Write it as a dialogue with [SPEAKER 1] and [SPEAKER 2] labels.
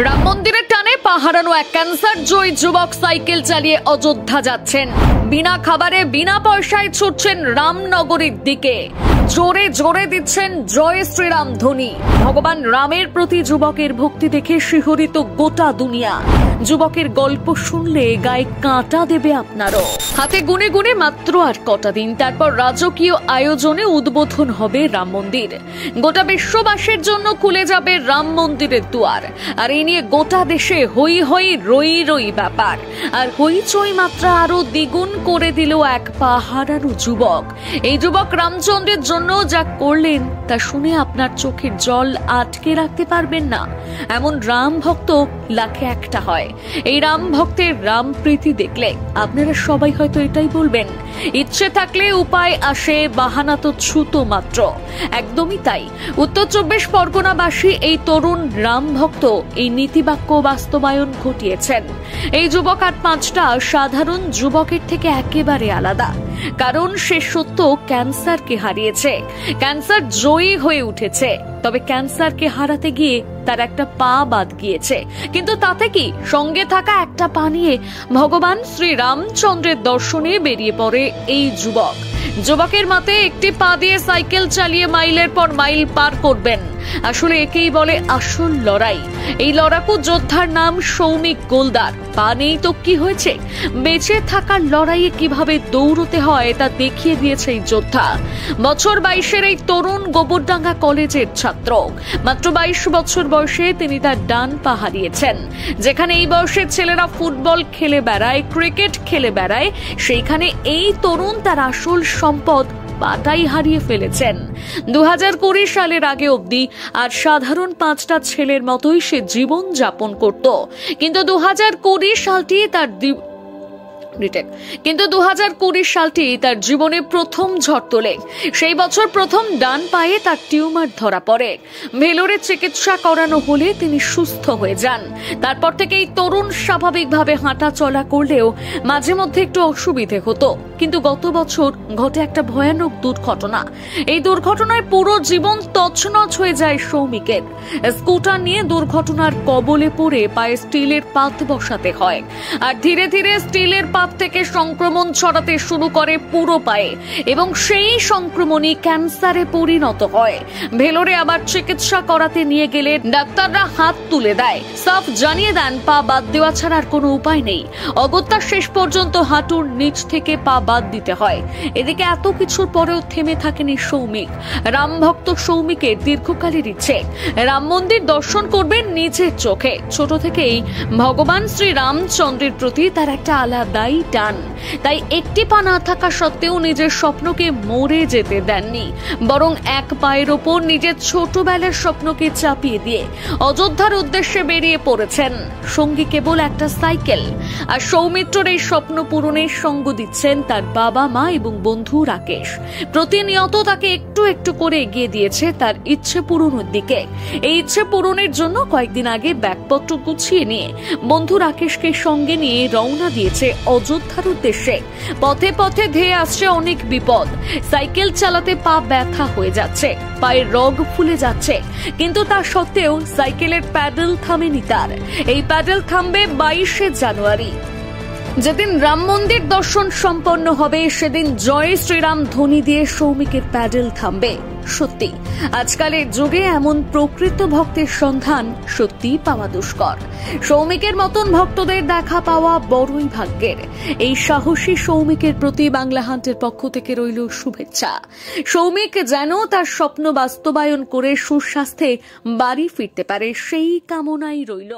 [SPEAKER 1] রাম মন্দিরের টানে পাহারানো এক ক্যান্সার জয়ী যুবক সাইকেল চালিয়ে অযোধ্যা যাচ্ছেন। বিনা খাবারে বিনা পয়সায় ছুটছেন রামনগরীর দিকে। জোরে জোরে দিচ্ছেন জয় শ্রীরাম ধ্বনি। ভগবান রামের প্রতি যুবকের ভক্তি দেখে শিহরিত গোটা দুনিয়া। যুবকের গল্প শুনলে গায়ে কাঁটা দেবে আপনারও। হাতে গুনে গুনে মাত্র আর কটা দিন, তারপর রাজকীয় আয়োজনে উদ্বোধন হবে রাম মন্দির। গোটা বিশ্ববাসীর জন্য খুলে যাবে রাম মন্দিরের দুয়ার। আর এই নিয়ে গোটা দেশে হই হই রই রই ব্যাপার। আর হইচই মাত্রা আরো দ্বিগুণ করে দিল এক পাহারানো যুবক। এই যুবক রামচন্দ্রের জন্য যা করলেন তা শুনে আপনার চোখের জল আটকে রাখতে পারবেন না। এমন রাম ভক্ত লাখে একটা হয়। এই রাম ভক্তের রাম প্রীতি দেখলে আপনারা সবাই হয়তো এটাই বলবেন, ইচ্ছে থাকলে উপায় আসে, বাহানা তো ছুতো মাত্র। একদমই তাই। উত্তর 24 পরগনাবাসী এই তরুণ রাম ভক্ত এই নীতিবাক্য বাস্তবায়ন ঘটিয়েছেন। এই যুবক আর 5টা সাধারণ যুবকের থেকে একেবারে আলাদা, কারণ সে সত্য ক্যান্সারকে হারিয়েছে, ক্যান্সার জয়ী হয়ে উঠেছে। তবে ক্যান্সারকে হারাতে গিয়ে তার একটা পা বাদ গিয়েছে, কিন্তু তাতে কি, সঙ্গে থাকা একটা পা নিয়ে ভগবান শ্রী রামচন্দ্রের দর্শনে বেরিয়ে পড়ে এই যুবক। যুবকের মতে একটি পা দিয়ে সাইকেল চালিয়ে মাইলের পর মাইল পার করবেন। আসলে একেই বলে আসল লড়াই। এই লড়াকু যোদ্ধার নাম সৌমিক গোলদার। পা নেই তো কি হয়েছে, বেঁচে থাকার লড়াইয়ে কিভাবে দৌড়তে হয় তা দেখিয়ে দিয়েছে এই যোদ্ধা। বছর 22-এর এই তরুণ গোবরডাঙ্গা কলেজের ছাত্র। মাত্র 22 বছর বয়সে তিনি তার ডান পা হারিয়েছেন। যেখানে এই বয়সের ছেলেরা ফুটবল খেলে বেড়ায়, ক্রিকেট খেলে বেড়ায়, সেইখানে এই তরুণ তার আসল সম্পদ পাটাই হারিয়ে ফেলেছেন। 2020 সালের আগে অবধি আর সাধারণ 5টা ছেলের মতোই সে জীবন যাপন করত, কিন্তু 2020 সালটি তার জীবনে প্রথম ঝড় তোলে। সেই বছর প্রথম ডান পায়ে তার টিউমার ধরা পড়ে। ভেলোরে চিকিৎসা করানো হলে তিনি সুস্থ হয়ে যান। তারপর থেকে এই তরুণ স্বাভাবিকভাবে হাঁটা চলা করলেও মাঝে মধ্যে একটু অসুবিধে হতো। কিন্তু গত বছর ঘটে একটা ভয়ানক দুর্ঘটনা। এই দুর্ঘটনায় পুরো জীবন তছনছ হয়ে যায় সৌমিকের। স্কুটার নিয়ে দুর্ঘটনার কবলে পড়ে পায়ে স্টিলের পাত বসাতে হয়। আর ধীরে ধীরে স্টিলের পাত থেকে সংক্রমণ ছড়াতে শুরু করে পুরো পায়ে, এবং সেই সংক্রমণই ক্যান্সারে পরিণত হয়। ভেলোরে আবার চিকিৎসা করাতে নিয়ে গেলে ডাক্তাররা হাত তুলে দেয়, সাফ জানিয়ে দেন পা বাদ দেওয়া ছাড়া আর কোনো উপায় নেই। অগত্যা শেষ পর্যন্ত হাঁটুর নিচ থেকে পা বাদ দিতে হয়। এদিকে এত কিছুর পরেও থেমে থাকেনি সৌমিক। রাম ভক্ত সৌমিকের দীর্ঘকালের ইচ্ছে রাম মন্দির দর্শন করবেন নিজের চোখে। ছোট থেকেই ভগবান শ্রী রামচন্দ্রের প্রতি তার একটা আলাদাই টান। তাই একটি পা না থাকা সত্ত্বেও নিজের স্বপ্নকে মরে যেতে দেননি, বরং এক পায়ের ওপর নিজের ছোটবেলার স্বপ্নকে চাপিয়ে দিয়ে অযোধ্যার উদ্দেশ্যে বেরিয়ে পড়েছেন। সঙ্গী কেবল একটা সাইকেল। আর সৌমিত্রর এই স্বপ্ন পূরণের সঙ্গ দিচ্ছেন তার বাবা মা এবং বন্ধু রাকেশ। প্রতিনিয়ত তাকে একটু একটু করে এগিয়ে দিয়েছে তার ইচ্ছে পূরণের দিকে। এই ইচ্ছে পূরণের জন্য কয়েকদিন আগে ব্যাগপত্র গুছিয়ে নিয়ে বন্ধু রাকেশকে সঙ্গে নিয়ে রওনা দিয়েছে অযোধ্যার উদ্দেশ্যে। পথে পথে ধেয়ে আসছে অনেক বিপদ। সাইকেল চালাতে পা ব্যথা হয়ে যাচ্ছে, পায়ের রগ ফুলে যাচ্ছে, কিন্তু তা সত্ত্বেও সাইকেলের প্যাডেল থামেনি তার। এই প্যাডেল থামবে 22শে জানুয়ারি, যেদিন রাম মন্দির দর্শন সম্পন্ন হবে। সেদিন জয় শ্রীরাম ধ্বনি দিয়ে সৌমিকের প্যাডেল থামবে। সত্যি আজকালের যুগে এমন প্রকৃত ভক্তের সন্ধান সত্যি পাওয়া দুষ্কর। সৌমিকের মতন ভক্তদের দেখা পাওয়া বড়ই ভাগ্যের। এই সাহসী সৌমিকের প্রতি বাংলা হান্টের পক্ষ থেকে রইল শুভেচ্ছা। সৌমিক যেন তার স্বপ্ন বাস্তবায়ন করে সুস্বাস্থ্যে বাড়ি ফিরতে পারে, সেই কামনাই রইল।